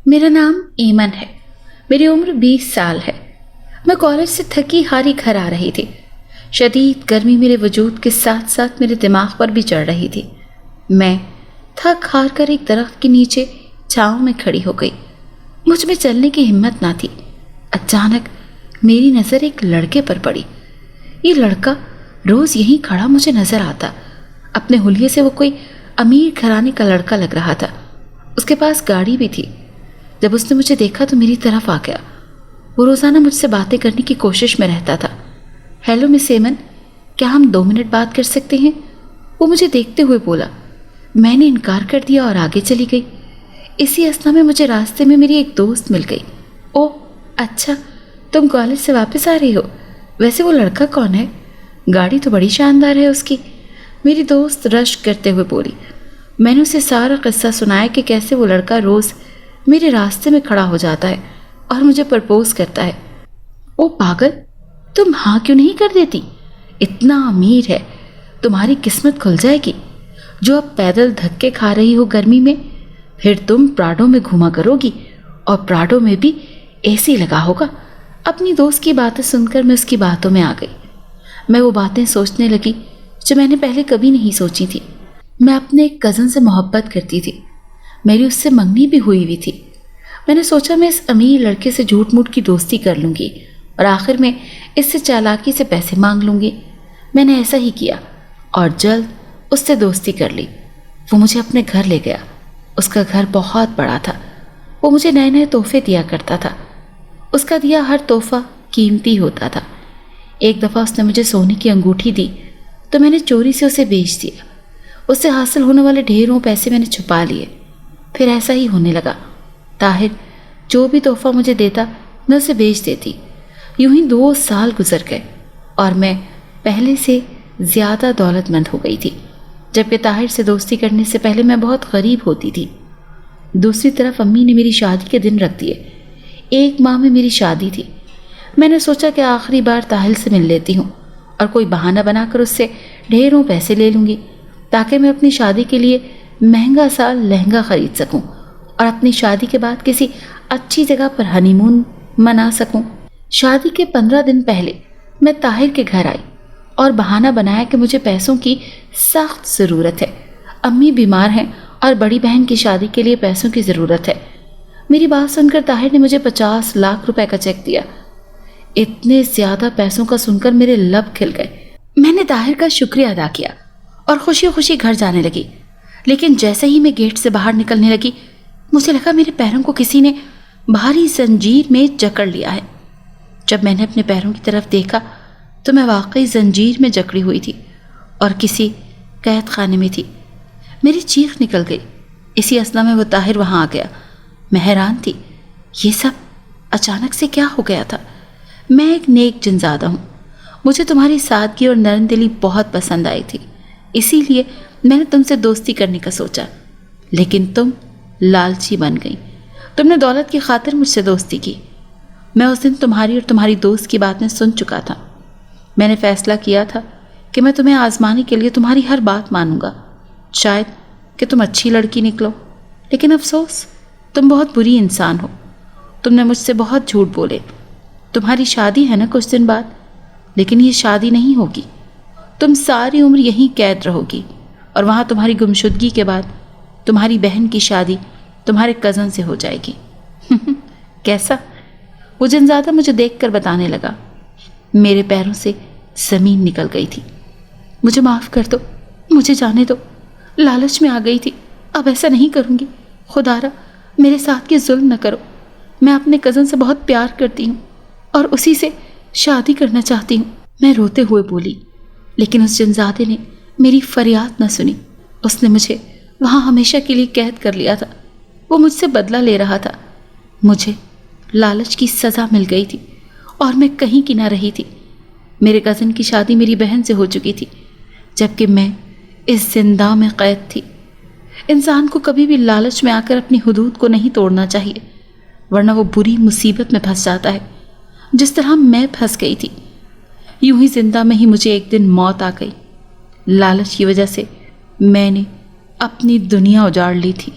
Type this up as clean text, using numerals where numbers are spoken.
میرا نام ایمن ہے۔ میری عمر 20 سال ہے۔ میں کالج سے تھکی ہاری گھر آ رہی تھی۔ شدید گرمی میرے وجود کے ساتھ ساتھ میرے دماغ پر بھی چڑھ رہی تھی۔ میں تھک ہار کر ایک درخت کے نیچے چھاؤں میں کھڑی ہو گئی۔ مجھ میں چلنے کی ہمت نہ تھی۔ اچانک میری نظر ایک لڑکے پر پڑی۔ یہ لڑکا روز یہیں کھڑا مجھے نظر آتا۔ اپنے حلیے سے وہ کوئی امیر گھرانے کا لڑکا لگ رہا تھا۔ اس کے پاس گاڑی بھی تھی۔ جب اس نے مجھے دیکھا تو میری طرف آ گیا۔ وہ روزانہ مجھ سے باتیں کرنے کی کوشش میں رہتا تھا۔ ہیلو مس ایمن، کیا ہم 2 منٹ بات کر سکتے ہیں؟ وہ مجھے دیکھتے ہوئے بولا۔ میں نے انکار کر دیا اور آگے چلی گئی۔ اسی اثنا میں مجھے راستے میں میری ایک دوست مل گئی۔ اوہ اچھا، تم کالج سے واپس آ رہی ہو؟ ویسے وہ لڑکا کون ہے؟ گاڑی تو بڑی شاندار ہے اس کی، میری دوست رشک کرتے ہوئے بولی۔ میں نے اسے سارا قصہ سنایا کہ کیسے وہ لڑکا روز میرے راستے میں کھڑا ہو جاتا ہے اور مجھے پرپوز کرتا ہے۔ او پاگل، تم ہاں کیوں نہیں کر دیتی؟ اتنا امیر ہے، تمہاری قسمت کھل جائے گی۔ جو اب پیدل دھکے کھا رہی ہو گرمی میں، پھر تم پراڈو میں گھوما کرو گی، اور پراڈو میں بھی اے سی لگا ہوگا۔ اپنی دوست کی باتیں سن کر میں اس کی باتوں میں آ گئی۔ میں وہ باتیں سوچنے لگی جو میں نے پہلے کبھی نہیں سوچی تھی۔ میں اپنے ایک کزن سے محبت کرتی تھی۔ میری اس سے منگنی بھی ہوئی تھی۔ میں نے سوچا میں اس امیر لڑکے سے جھوٹ موٹ کی دوستی کر لوں گی اور آخر میں اس سے چالاکی سے پیسے مانگ لوں گی۔ میں نے ایسا ہی کیا اور جلد اس سے دوستی کر لی۔ وہ مجھے اپنے گھر لے گیا۔ اس کا گھر بہت بڑا تھا۔ وہ مجھے نئے نئے تحفے دیا کرتا تھا۔ اس کا دیا ہر تحفہ قیمتی ہوتا تھا۔ ایک دفعہ اس نے مجھے سونے کی انگوٹھی دی تو میں نے چوری سے اسے بیچ دیا۔ اس سے حاصل ہونے والے ڈھیروں پیسے میں نے چھپا لیے۔ پھر ایسا ہی ہونے لگا۔ طاہر جو بھی تحفہ مجھے دیتا میں اسے بیچ دیتی۔ یوں ہی 2 سال گزر گئے اور میں پہلے سے زیادہ دولت مند ہو گئی تھی، جبکہ طاہر سے دوستی کرنے سے پہلے میں بہت غریب ہوتی تھی۔ دوسری طرف امی نے میری شادی کے دن رکھ دیے۔ 1 ماہ میں میری شادی تھی۔ میں نے سوچا کہ آخری بار طاہر سے مل لیتی ہوں اور کوئی بہانہ بنا کر اس سے ڈھیروں پیسے لے لوں گی تاکہ میں اپنی شادی کے لیے مہنگا سا لہنگا خرید سکوں اور اپنی شادی کے بعد کسی اچھی جگہ پر ہنی مون منا سکوں۔ شادی کے 15 دن پہلے میں طاہر کے گھر آئی اور بہانہ بنایا کہ مجھے پیسوں کی سخت ضرورت ہے۔ امی بیمار ہیں اور بڑی بہن کی شادی کے لیے پیسوں کی ضرورت ہے۔ میری بات سن کر طاہر نے مجھے 50 لاکھ روپے کا چیک دیا۔ اتنے زیادہ پیسوں کا سن کر میرے لب کھل گئے۔ میں نے طاہر کا شکریہ ادا کیا اور خوشی خوشی گھر جانے لگی، لیکن جیسے ہی میں گیٹ سے باہر نکلنے لگی مجھے لگا میرے پیروں کو کسی نے بھاری زنجیر میں جکڑ لیا ہے۔ جب میں نے اپنے پیروں کی طرف دیکھا تو میں واقعی زنجیر میں جکڑی ہوئی تھی اور کسی قید خانے میں تھی۔ میری چیخ نکل گئی۔ اسی اثنا میں وہ طاہر وہاں آ گیا۔ میں حیران تھی، یہ سب اچانک سے کیا ہو گیا تھا؟ میں ایک نیک جنزادہ ہوں۔ مجھے تمہاری سادگی اور نرم دلی بہت پسند آئی تھی، اسی لیے میں نے تم سے دوستی کرنے کا سوچا، لیکن تم لالچی بن گئی۔ تم نے دولت کی خاطر مجھ سے دوستی کی۔ میں اس دن تمہاری اور تمہاری دوست کی باتیں سن چکا تھا۔ میں نے فیصلہ کیا تھا کہ میں تمہیں آزمانے کے لیے تمہاری ہر بات مانوں گا۔ شاید کہ تم اچھی لڑکی نکلو، لیکن افسوس تم بہت بری انسان ہو۔ تم نے مجھ سے بہت جھوٹ بولے۔ تمہاری شادی ہے نا کچھ دن بعد، لیکن یہ شادی نہیں ہوگی۔ تم ساری عمر یہیں قید رہو گی اور وہاں تمہاری گمشدگی کے بعد تمہاری بہن کی شادی تمہارے کزن سے ہو جائے گی۔ کیسا؟ وہ جنزادہ مجھے دیکھ کر بتانے لگا۔ میرے پیروں سے زمین نکل گئی تھی۔ مجھے معاف کر دو، مجھے جانے دو، لالچ میں آ گئی تھی، اب ایسا نہیں کروں گی۔ خدا را میرے ساتھ یہ ظلم نہ کرو۔ میں اپنے کزن سے بہت پیار کرتی ہوں اور اسی سے شادی کرنا چاہتی ہوں، میں روتے ہوئے بولی۔ لیکن اس جنزادے نے میری فریاد نہ سنی۔ اس نے مجھے وہاں ہمیشہ کے لیے قید کر لیا تھا۔ وہ مجھ سے بدلہ لے رہا تھا۔ مجھے لالچ کی سزا مل گئی تھی اور میں کہیں کی نہ رہی تھی۔ میرے کزن کی شادی میری بہن سے ہو چکی تھی، جبکہ میں اس زندہ میں قید تھی۔ انسان کو کبھی بھی لالچ میں آ کر اپنی حدود کو نہیں توڑنا چاہیے، ورنہ وہ بری مصیبت میں پھنس جاتا ہے، جس طرح میں پھنس گئی تھی۔ یوں ہی زندہ میں ہی مجھے ایک دن موت آ گئی۔ لالچ کی وجہ سے میں نے اپنی دنیا اجاڑ لی تھی۔